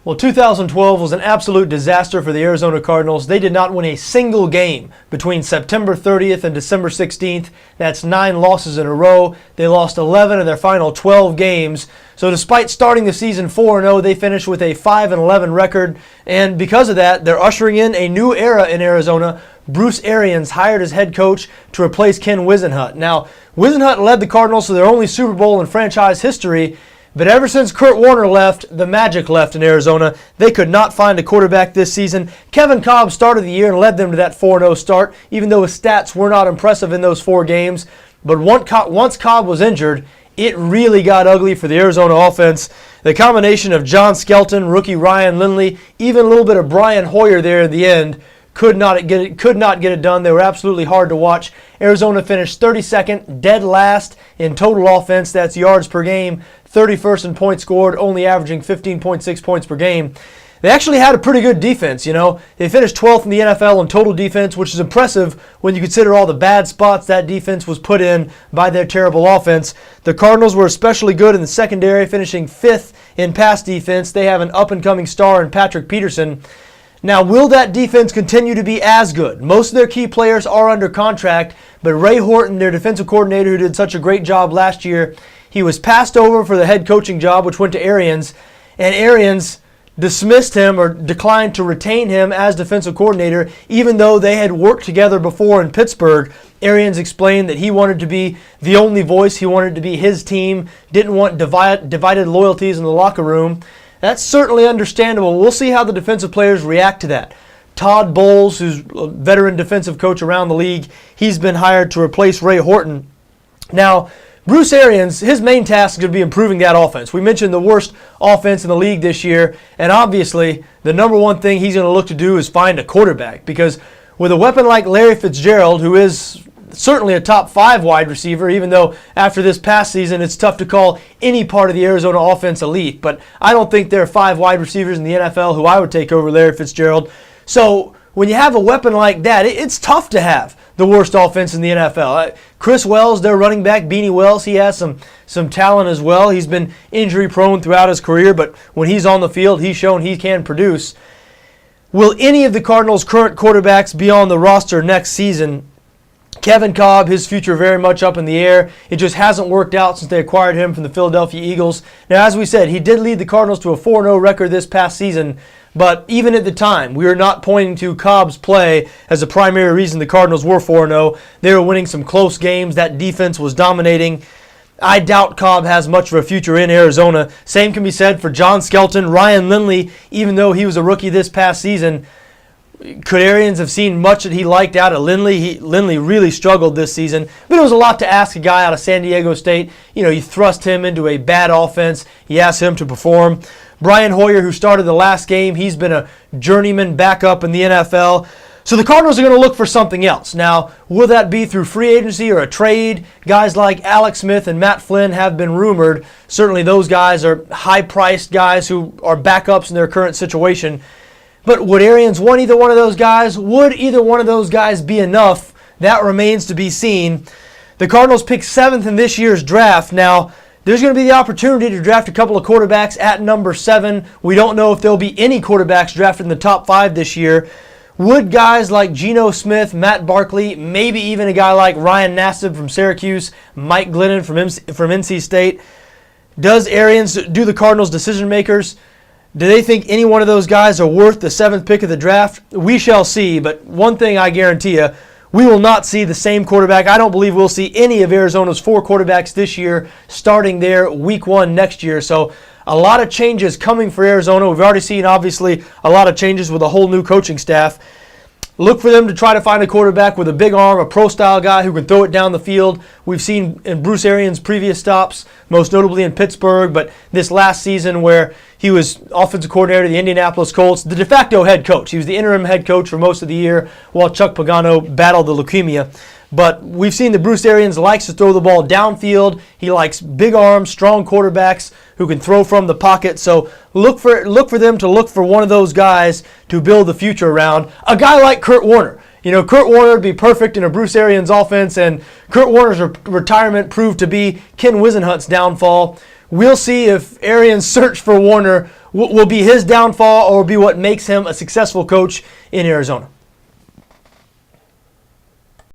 Well, 2012 was an absolute disaster for the Arizona Cardinals. They did not win a single game between September 30th and December 16th. That's 9 losses in a row. They lost 11 of their final 12 games. So despite starting the season 4-0, they finished with a 5-11 record. And because of that, they're ushering in a new era in Arizona. Bruce Arians hired as head coach to replace Ken Whisenhunt. Now, Whisenhunt led the Cardinals to their only Super Bowl in franchise history. But ever since Kurt Warner left, the magic left in Arizona. They could not find a quarterback this season. Kevin Kolb started the year and led them to that 4-0 start, even though his stats were not impressive in those 4 games. But once Kolb was injured, it really got ugly for the Arizona offense. The combination of John Skelton, rookie Ryan Lindley, even a little bit of Brian Hoyer there at the end, could not get it done. They were absolutely hard to watch. Arizona finished 32nd, dead last in total offense. That's yards per game. 31st in points scored, only averaging 15.6 points per game. They actually had a pretty good defense, you know. They finished 12th in the NFL in total defense, which is impressive when you consider all the bad spots that defense was put in by their terrible offense. The Cardinals were especially good in the secondary, finishing 5th in pass defense. They have an up-and-coming star in Patrick Peterson. Now, will that defense continue to be as good? Most of their key players are under contract, but Ray Horton, their defensive coordinator who did such a great job last year, he was passed over for the head coaching job, which went to Arians, and Arians dismissed him or declined to retain him as defensive coordinator, even though they had worked together before in Pittsburgh. Arians explained that he wanted to be the only voice. He wanted to be his team, didn't want divided loyalties in the locker room. That's certainly understandable. We'll see how the defensive players react to that. Todd Bowles, who's a veteran defensive coach around the league, he's been hired to replace Ray Horton. Now, Bruce Arians, his main task is going to be improving that offense. We mentioned the worst offense in the league this year, and obviously the number one thing he's going to look to do is find a quarterback, because with a weapon like Larry Fitzgerald, who is certainly a top 5 wide receiver, even though after this past season it's tough to call any part of the Arizona offense elite, but I don't think there are 5 wide receivers in the NFL who I would take over Larry Fitzgerald. So when you have a weapon like that, it's tough to have the worst offense in the NFL. Chris Wells, their running back, Beanie Wells, he has some talent as well. He's been injury prone throughout his career, but when he's on the field, he's shown he can produce. Will any of the Cardinals' current quarterbacks be on the roster next season? Kevin Kolb, his future very much up in the air. It just hasn't worked out since they acquired him from the Philadelphia Eagles. Now, as we said, he did lead the Cardinals to a 4-0 record this past season, but even at the time, we are not pointing to Kolb's play as the primary reason the Cardinals were 4-0. They were winning some close games. That defense was dominating. I doubt Kolb has much of a future in Arizona. Same can be said for John Skelton. Ryan Lindley, even though he was a rookie this past season, could Arians have seen much that he liked out of Lindley? Lindley really struggled this season, but it was a lot to ask a guy out of San Diego State. You know, you thrust him into a bad offense. You asked him to perform. Brian Hoyer, who started the last game, he's been a journeyman backup in the NFL. So the Cardinals are going to look for something else. Now, will that be through free agency or a trade? Guys like Alex Smith and Matt Flynn have been rumored. Certainly those guys are high-priced guys who are backups in their current situation. But would Arians want either one of those guys? Would either one of those guys be enough? That remains to be seen. The Cardinals picked 7th in this year's draft. Now, there's going to be the opportunity to draft a couple of quarterbacks at number 7. We don't know if there'll be any quarterbacks drafted in the top 5 this year. Would guys like Geno Smith, Matt Barkley, maybe even a guy like Ryan Nassib from Syracuse, Mike Glennon from NC State, does Arians do the Cardinals decision makers? Do they think any one of those guys are worth the 7th pick of the draft? We shall see, but one thing I guarantee you, we will not see the same quarterback. I don't believe we'll see any of Arizona's 4 quarterbacks this year starting there week 1 next year. So a lot of changes coming for Arizona. We've already seen, obviously, a lot of changes with a whole new coaching staff. Look for them to try to find a quarterback with a big arm, a pro-style guy who can throw it down the field. We've seen in Bruce Arians' previous stops, most notably in Pittsburgh, but this last season where he was offensive coordinator of the Indianapolis Colts, the de facto head coach. He was the interim head coach for most of the year while Chuck Pagano battled the leukemia. But we've seen that Bruce Arians likes to throw the ball downfield. He likes big arms, strong quarterbacks who can throw from the pocket. So look for them to look for one of those guys to build the future around. A guy like Kurt Warner. You know, Kurt Warner would be perfect in a Bruce Arians offense, and Kurt Warner's retirement proved to be Ken Whisenhunt's downfall. we'll see if Arians' search for Warner will be his downfall or be what makes him a successful coach in Arizona.